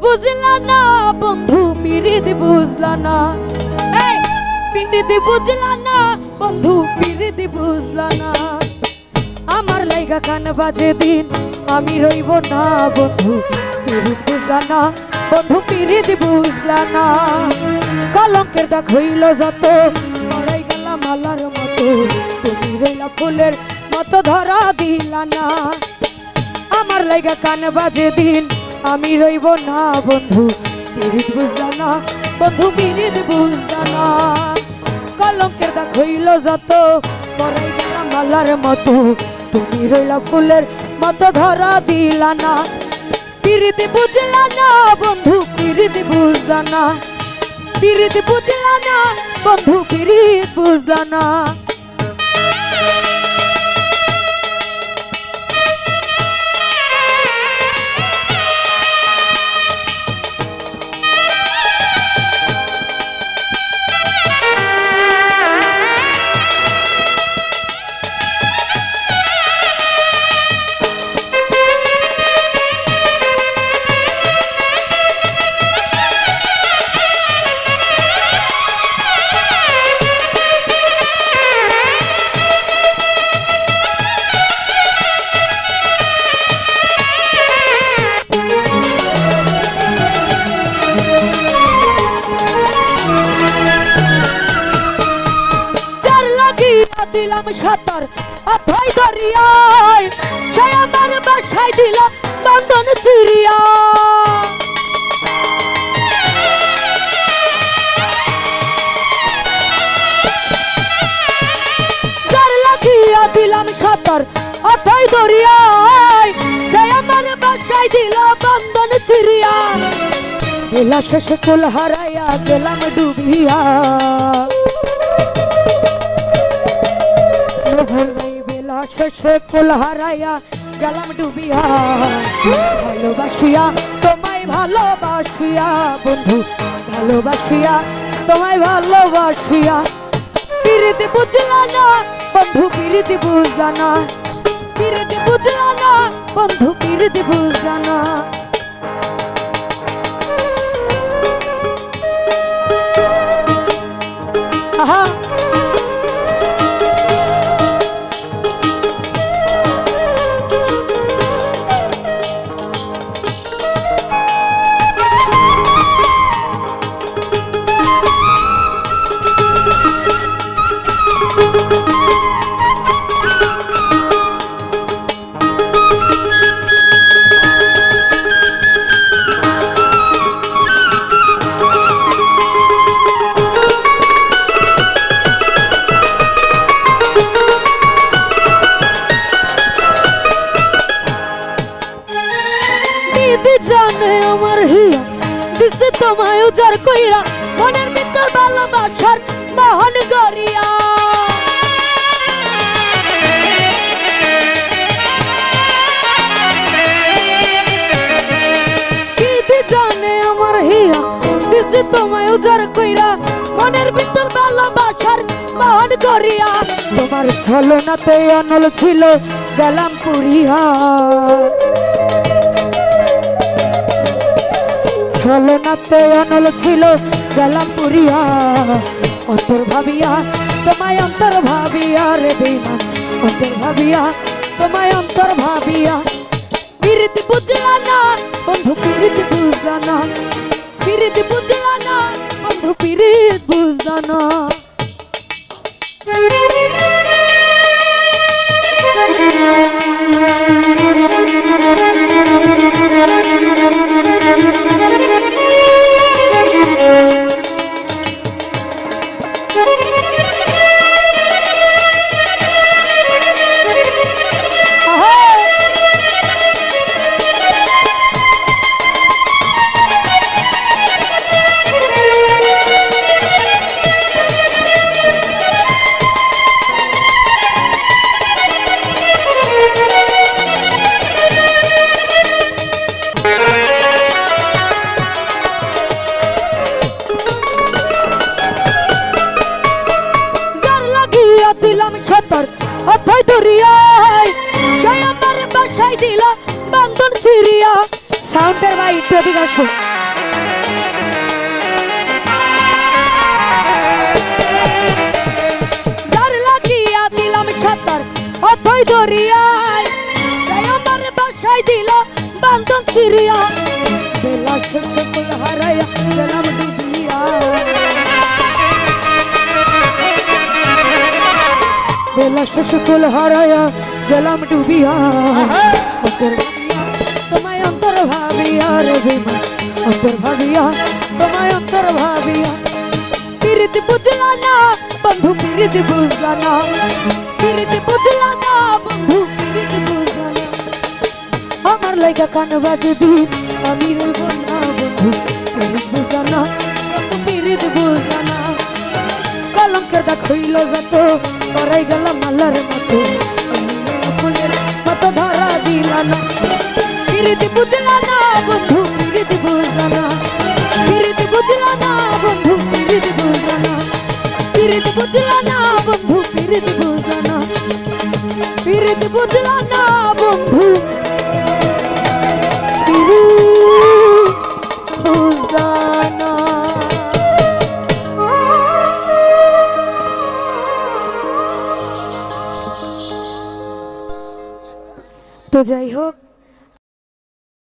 বুঝলা না বন্ধু পিরিতি বুঝলা না, এই পিরিতি বুঝলা না বন্ধু পিরিতি বুঝলা না। আমার লাইগা কান বাজে দিন আমি রইব না বন্ধু পিরিতি বুঝলা না, বন্ধু পিরিতি বুঝলা না। কলঙ্কের দাগ হইল যত মরাই গেলাম মালার মতো, তুমি রইলা ফুলের মতো ধরা দিলা না। আমার লাইগা কান বাজে দিন আমি রইব না বন্ধু পিরিত বুঝলা না, বন্ধু পিরিত বুঝলা না। কলঙ্কের দাগ হইল যত মরাই গেলাম মালার মতো, তুমি রইলা ফুলের মতো ধরা দিলা না। পিরিত বুঝলা না বন্ধু পিরিত বুঝলা না, পিরিত বুঝলা না বন্ধু পিরিত বুঝলা না। দিলাম সাঁতার অথই দরিয়ায়, সে আমার বাসায় দিল বন্ধন চিরিয়া। যার লাগিয়া দিলাম সাঁতার অথই দরিয়ায়, সে আমার বাসায় দিল বন্ধন চিরিয়া। বেলা শেষে কুল হারাইয়া গেলাম ডুবিয়া, বেলা শেষে কুল হারাইয়া গেলাম ডুবিয়া। ভালোবাসিয়া তোমায় ভালোবাসিয়া বন্ধু ভালোবাসিয়া তোমায় ভালোবাসিয়া। পিরিতি বুঝলা না বন্ধু পিরিতি বুঝলা না, পিরিতি বুঝলা না বন্ধু পিরিতি বুঝলা না। আহা জানে আমার হিয়া দিছে তোমায় উজার কইরা, মনের ভিতর ভালোবাসার মহান গরিয়া। কি জানে আমার হিয়া দিছে তোমায় উজার কইরা, মনের ভিতর ভালোবাসার মহান গরিয়া। তোমার ছলনাতে অনল ছিল গেলাম পুরিয়া, ছলনাতে অনল ছিল গেলাম পুরিয়া। অন্তর ভাবিয়া তোমায় অন্তর ভাবিয়া রে বেঈমান, অন্তর ভাবিয়া তোমায় অন্তর ভাবিয়া। পিরিতি বুঝলা না বন্ধু পিরিতি বুঝলা না, পিরিতি বুঝলা না বন্ধু পিরিত বুঝলা না। দিলাম সাঁতার অথই দরিয়ায়, সে আমার বাসায় দিল বন্ধন চিরিয়া। সাউন্ডের ভাই একটু এদিকে আসো। যার লাগিয়া দিলাম সাঁতার অথই দরিয়ায়, তাই আমার বাসায় দিল বান্ধন চিরিয়া, বেলা শেষে ফুল হারাইয়া গেলাম ডুবিয়া, বেলা শেষে ফুল হারাইয়া গেলাম ডুবিয়া। তোমায় অন্তর ভাবিয়া রে বেমা, অন্তর ভাবিয়া তোমায় অন্তর ভাবিয়া। পিরিতি বুঝলা না বন্ধু, পিরিতি বুঝলা না, পিরিতি বুঝলা না বন্ধু, পিরিতি বুঝলা না। আমার লাইগা কান বাজে দিন আমি রইব না বন্ধু, পিরিতি বুঝলা না বন্ধু, পিরিতি বুঝলা না। কলঙ্কের দাগ হইল যত করাই গেলাম মালার মতো, ফুলের মতো ধরা দিলা না। পিরিতি বুঝলা না বন্ধু, পিরিতি বুঝলা না, পিরিতি বুঝলা না বন্ধু, পিরিতি বুঝলা না, পিরিতি বুঝলা না বন্ধু, পিরিতি বুঝলা না, পিরিতি বুঝলা না বন্ধু, পিরিতি বুঝলা না। তো যাই হোক,